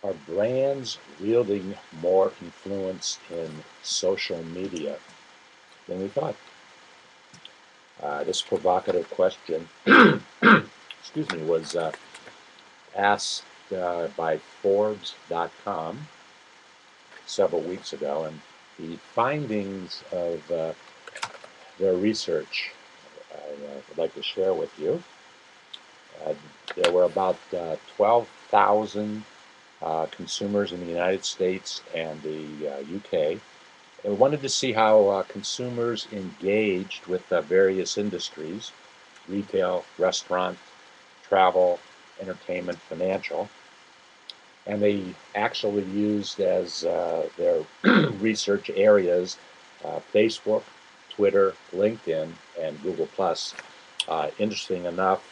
Are brands wielding more influence in social media than we thought? This provocative question, excuse me, was asked by Forbes.com several weeks ago, and the findings of their research I would like to share with you. Uh, there were about 12,000 consumers in the United States and the UK. And we wanted to see how consumers engaged with various industries: retail, restaurant, travel, entertainment, financial. And they actually used as their research areas Facebook, Twitter, LinkedIn, and Google+. Interesting enough,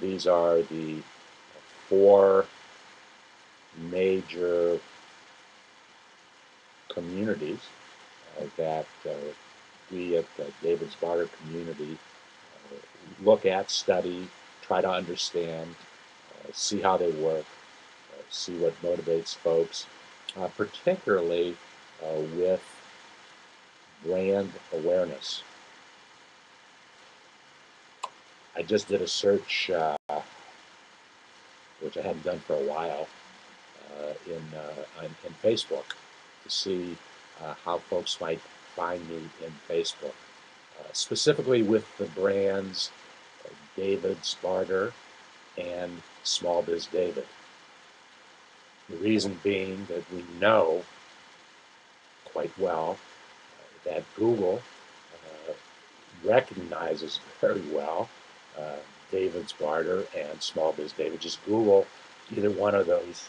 these are the four major communities that we at the David's Barter community look at, study, try to understand, see how they work, see what motivates folks, particularly with brand awareness. I just did a search, which I hadn't done for a while, in Facebook to see how folks might find me in Facebook, specifically with the brands David's Barter and Small Biz David. The reason being that we know quite well that Google recognizes very well David's Barter and Small Biz David. Just Google either one of those,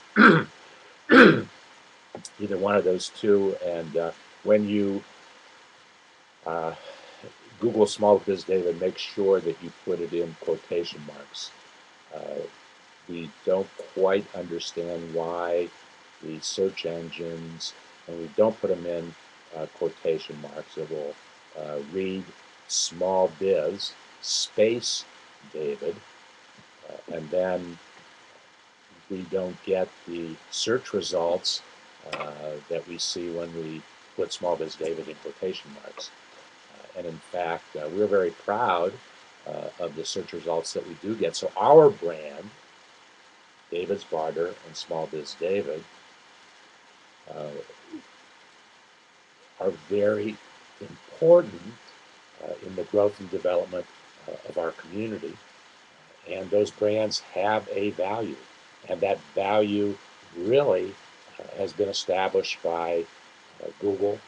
either one of those two, and when you Google Small Biz David, make sure that you put it in quotation marks. We don't quite understand why the search engines, when we don't put them in quotation marks, it will read Small Biz space David, and then we don't get the search results that we see when we put Small Biz David in quotation marks. And in fact, we're very proud of the search results that we do get. So our brand, David's Barter and Small Biz David, are very important in the growth and development of our community. And those brands have a value. And that value really has been established by Google,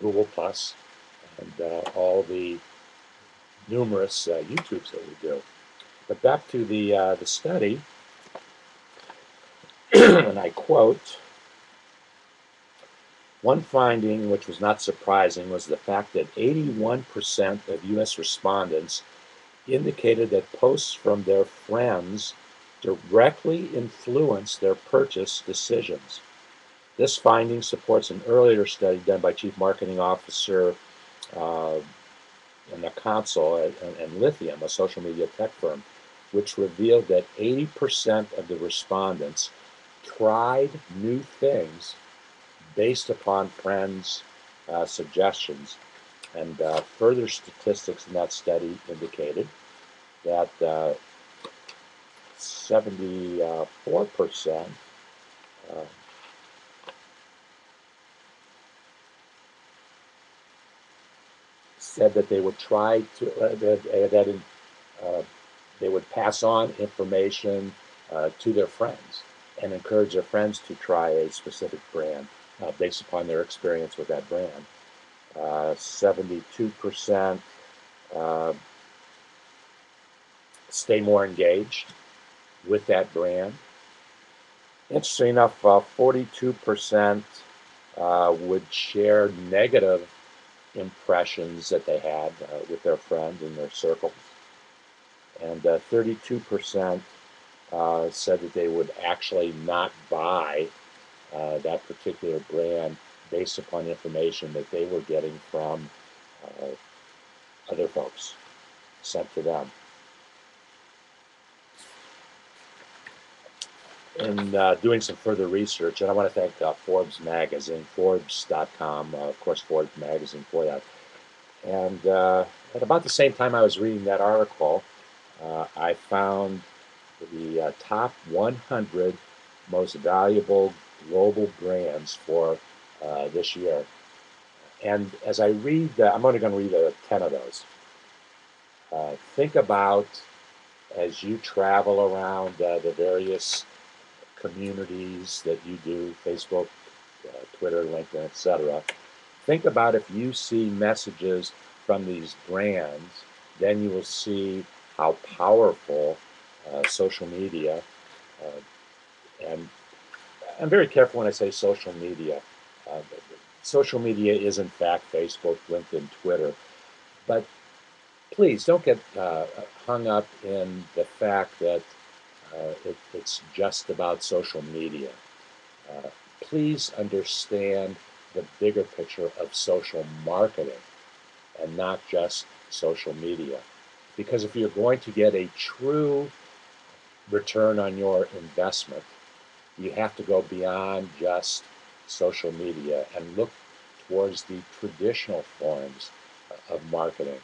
Google Plus, and all the numerous YouTubes that we do. But back to the study, and I quote, one finding which was not surprising was the fact that 81% of U.S. respondents indicated that posts from their friends directly influence their purchase decisions. This finding supports an earlier study done by Chief Marketing Officer in the Council and Lithium, a social media tech firm, which revealed that 80% of the respondents tried new things based upon friends' suggestions. And further statistics in that study indicated that 74% said that they would try to, they would pass on information to their friends and encourage their friends to try a specific brand based upon their experience with that brand. 72% stay more engaged with that brand. Interesting enough, 42% would share negative impressions that they had with their friends and their circles. And 32% said that they would actually not buy that particular brand based upon information that they were getting from other folks sent to them. in doing some further research, and I want to thank Forbes magazine, Forbes.com, of course, Forbes magazine for that. And at about the same time I was reading that article, I found the top 100 most valuable global brands for this year. And as I read, I'm only going to read 10 of those. Think about as you travel around the various communities that you do, Facebook, Twitter, LinkedIn, etc. Think about if you see messages from these brands, then you will see how powerful social media, and I'm very careful when I say social media. Uh, Social media is in fact Facebook, LinkedIn, Twitter, but please don't get hung up in the fact that it's just about social media. Uh, Please understand the bigger picture of social marketing and not just social media. Because if you're going to get a true return on your investment, you have to go beyond just social media and look towards the traditional forms of marketing,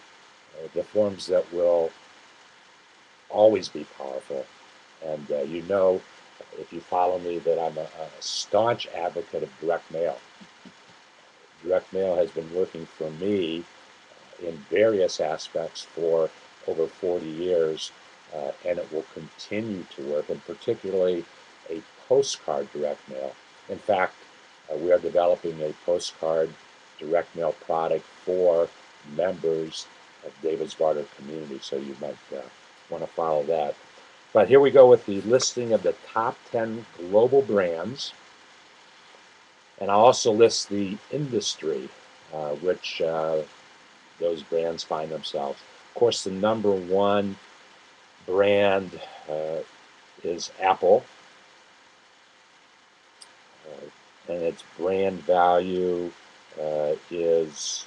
the forms that will always be powerful. And if you follow me, that I'm a staunch advocate of direct mail. Direct mail has been working for me in various aspects for over 40 years, and it will continue to work, and particularly a postcard direct mail. In fact, we are developing a postcard direct mail product for members of David's Barter community, so you might want to follow that. But here we go with the listing of the top 10 global brands. And I'll also list the industry which those brands find themselves. Of course, the number one brand is Apple, and its brand value is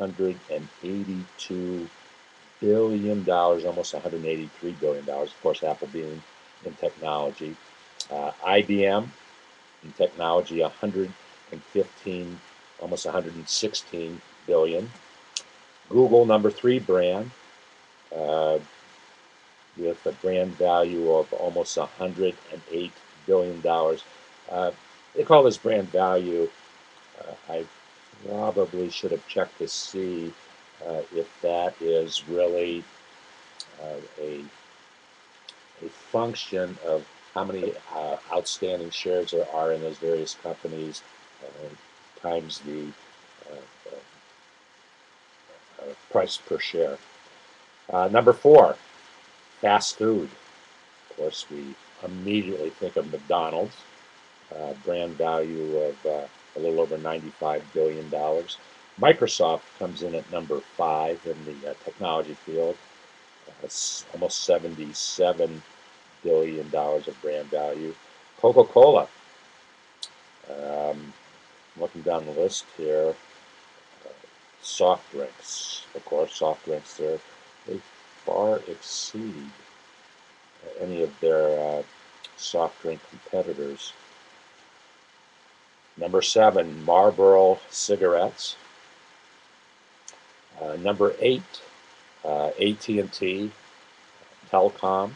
$182 billion, almost $183 billion. Of course, Apple being in technology. IBM in technology, 115, almost 116 billion. Google, number three brand, uh, with a brand value of almost $108 billion. They call this brand value. I probably should have checked to see if that is really a function of how many outstanding shares there are in those various companies times the uh, price per share. Number four, fast food. Of course, we immediately think of McDonald's, brand value of a little over $95 billion. Microsoft comes in at number five in the technology field. It's almost $77 billion of brand value. Coca-Cola, looking down the list here, soft drinks. Of course, soft drinks there, they far exceed any of their soft drink competitors. Number seven, Marlboro cigarettes. Number eight, AT&T, telecom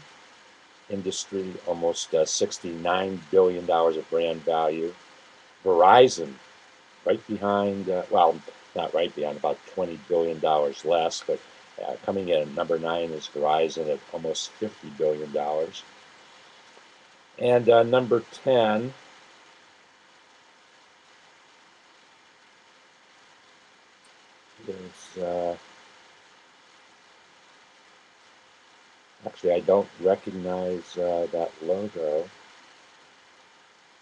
industry, almost $69 billion of brand value. Verizon, right behind, well, not right behind, about $20 billion less, but coming in at number nine is Verizon at almost $50 billion. And number 10 is, actually, I don't recognize that logo.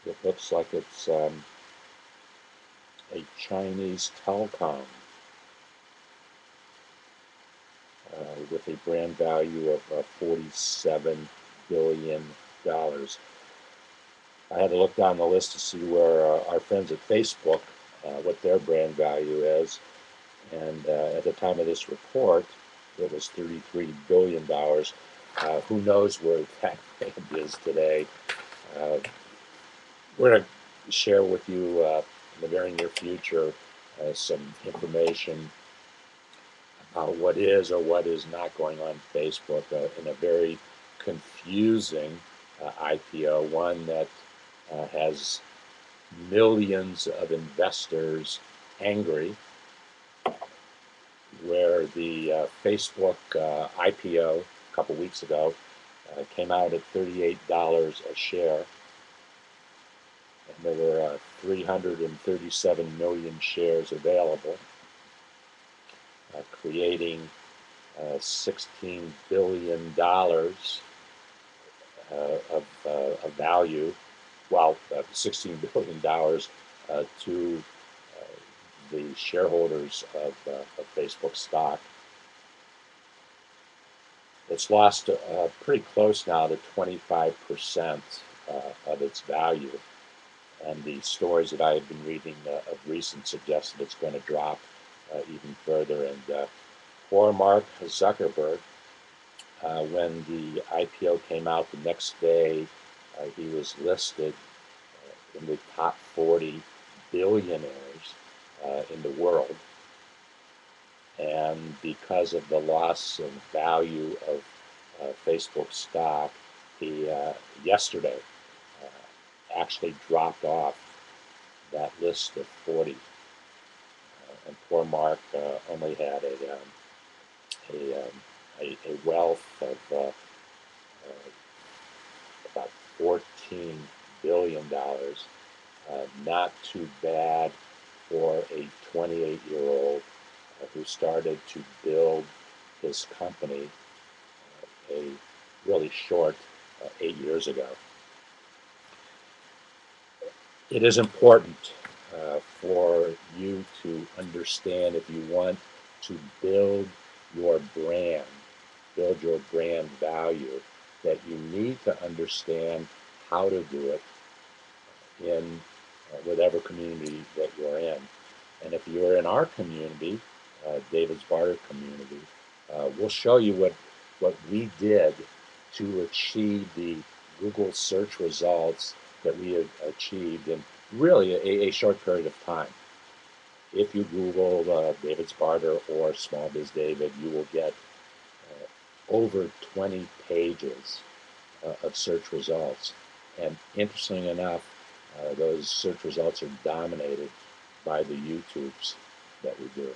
It looks like it's a Chinese telecom with a brand value of $47 billion. I had to look down the list to see where our friends at Facebook, what their brand value is. And at the time of this report, it was $33 billion. Who knows where that brand is today? Uh, we're going to share with you in the very near future some information about what is or what is not going on Facebook in a very confusing IPO, one that has millions of investors angry, where the Facebook IPO a couple weeks ago came out at $38 a share, and there were 337 million shares available, creating $16 billion of value, well, $16 billion to the shareholders of Facebook stock. It's lost pretty close now to 25% of its value. And the stories that I have been reading of recent suggest that it's going to drop even further. And poor Mark Zuckerberg, when the IPO came out the next day, he was listed in the top 40 billionaires in the world. And because of the loss of value of Facebook stock, he yesterday actually dropped off that list of 40. And poor Mark only had a wealth of about $14 billion. Not too bad for a 28-year-old who started to build his company a really short 8 years ago. It is important for you to understand, if you want to build your brand value, that you need to understand how to do it in whatever community that you're in. And if you're in our community, David's Barter community, we'll show you what we did to achieve the Google search results that we have achieved in really a short period of time. If you Google David's Barter or Small Biz David, you will get over 20 pages of search results. And interestingly enough, those search results are dominated by the YouTubes that we do.